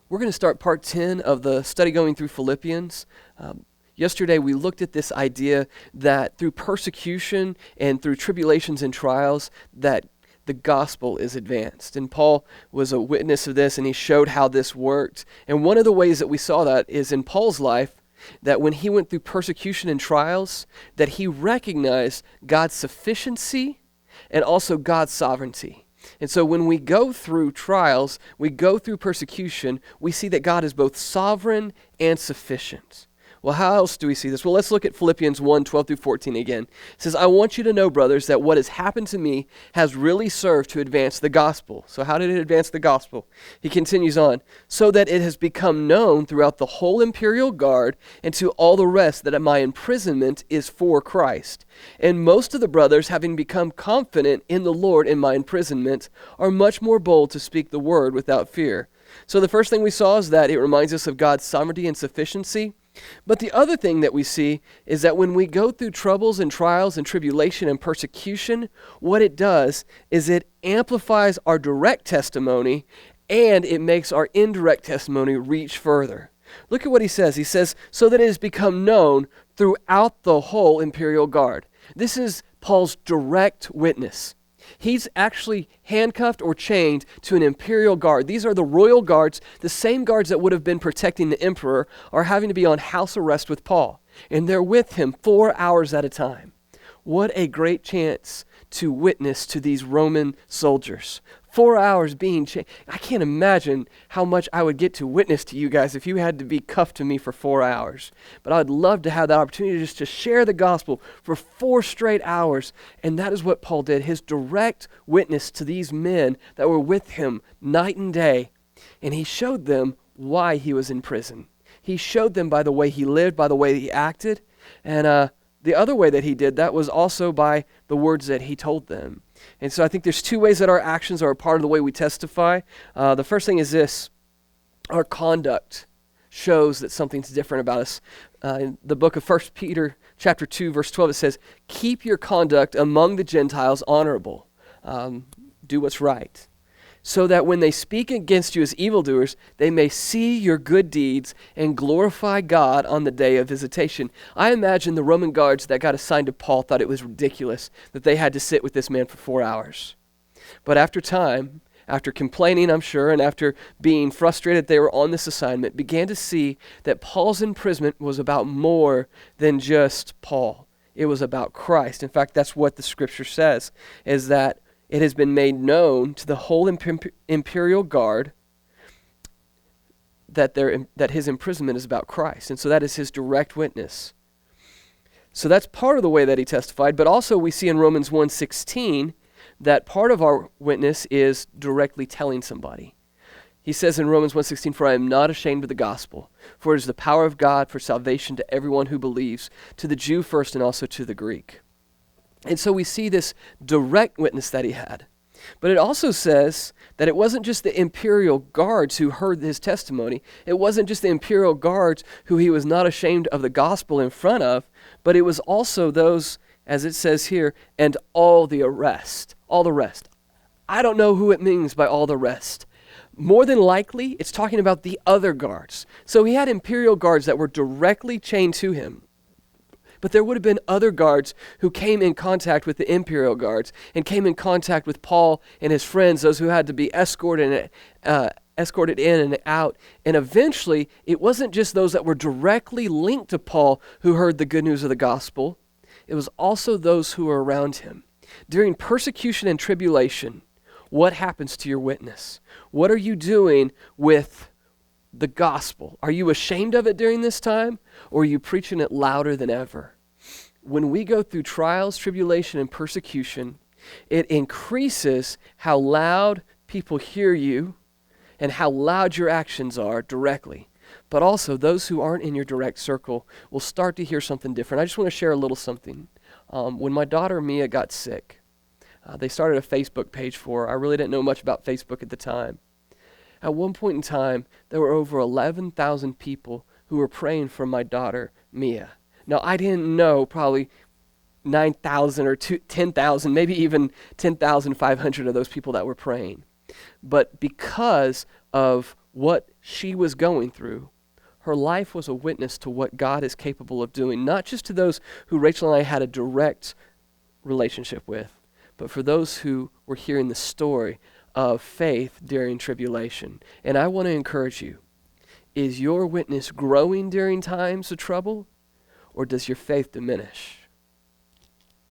We're going to start part 10 of the study going through Philippians. Yesterday we looked at this idea that through persecution and through tribulations and trials that the gospel is advanced. And Paul was a witness of this, and he showed how this worked. And one of the ways that we saw that is in Paul's life, that when he went through persecution and trials, that he recognized God's sufficiency and also God's sovereignty. And so when we go through trials, we go through persecution, we see that God is both sovereign and sufficient. Well, how else do we see this? Well, let's look at Philippians 1, 12 through 14 again. It says, I want you to know, brothers, that what has happened to me has really served to advance the gospel. So how did it advance the gospel? He continues on, so that it has become known throughout the whole imperial guard and to all the rest that my imprisonment is for Christ. And most of the brothers, having become confident in the Lord in my imprisonment, are much more bold to speak the word without fear. So the first thing we saw is that it reminds us of God's sovereignty and sufficiency. But the other thing that we see is that when we go through troubles and trials and tribulation and persecution, what it does is it amplifies our direct testimony and it makes our indirect testimony reach further. Look at what he says. He says, so that it has become known throughout the whole imperial guard. This is Paul's direct witness. He's actually handcuffed or chained to an imperial guard. These are the royal guards. The same guards that would have been protecting the emperor are having to be on house arrest with Paul. And they're with him 4 hours at a time. What a great chance to witness to these Roman soldiers. 4 hours being chained. I can't imagine how much I would get to witness to you guys if you had to be cuffed to me for 4 hours. But I'd love to have that opportunity just to share the gospel for 4 straight hours. And that is what Paul did. His direct witness to these men that were with him night and day. And he showed them why he was in prison. He showed them by the way he lived, by the way he acted. And the other way that he did that was also by the words that he told them. And so I think there's 2 ways that our actions are a part of the way we testify. The first thing is this: our conduct shows that something's different about us. In the book of 1 Peter chapter 2, verse 12, it says, keep your conduct among the Gentiles honorable. Do what's right, so that when they speak against you as evildoers, they may see your good deeds and glorify God on the day of visitation. I imagine the Roman guards that got assigned to Paul thought it was ridiculous that they had to sit with this man for 4 hours. But after time, after complaining, I'm sure, and after being frustrated they were on this assignment, began to see that Paul's imprisonment was about more than just Paul. It was about Christ. In fact, that's what the scripture says, is that it has been made known to the whole imperial guard that his imprisonment is about Christ. And so that is his direct witness. So that's part of the way that he testified. But also we see in Romans 1:16 that part of our witness is directly telling somebody. He says in Romans 1:16, for I am not ashamed of the gospel, for it is the power of God for salvation to everyone who believes, to the Jew first and also to the Greek. And so we see this direct witness that he had. But it also says that it wasn't just the imperial guards who heard his testimony. It wasn't just the imperial guards who he was not ashamed of the gospel in front of, but it was also those, as it says here, and all the rest. All the rest. I don't know who it means by all the rest. More than likely, it's talking about the other guards. So he had imperial guards that were directly chained to him. But there would have been other guards who came in contact with the imperial guards and came in contact with Paul and his friends, those who had to be escorted in and out. And eventually, it wasn't just those that were directly linked to Paul who heard the good news of the gospel. It was also those who were around him. During persecution and tribulation, what happens to your witness? What are you doing with the gospel? Are you ashamed of it during this time, or are you preaching it louder than ever? When we go through trials, tribulation, and persecution, it increases how loud people hear you and how loud your actions are directly. But also, those who aren't in your direct circle will start to hear something different. I just want to share a little something. When my daughter Mia got sick, they started a Facebook page for her. I really didn't know much about Facebook at the time. At one point in time, there were over 11,000 people who were praying for my daughter, Mia. Now, I didn't know probably 9,000 or 10,000, maybe even 10,500 of those people that were praying. But because of what she was going through, her life was a witness to what God is capable of doing, not just to those who Rachel and I had a direct relationship with, but for those who were hearing the story of faith during tribulation. And I want to encourage you, is your witness growing during times of trouble, or does your faith diminish?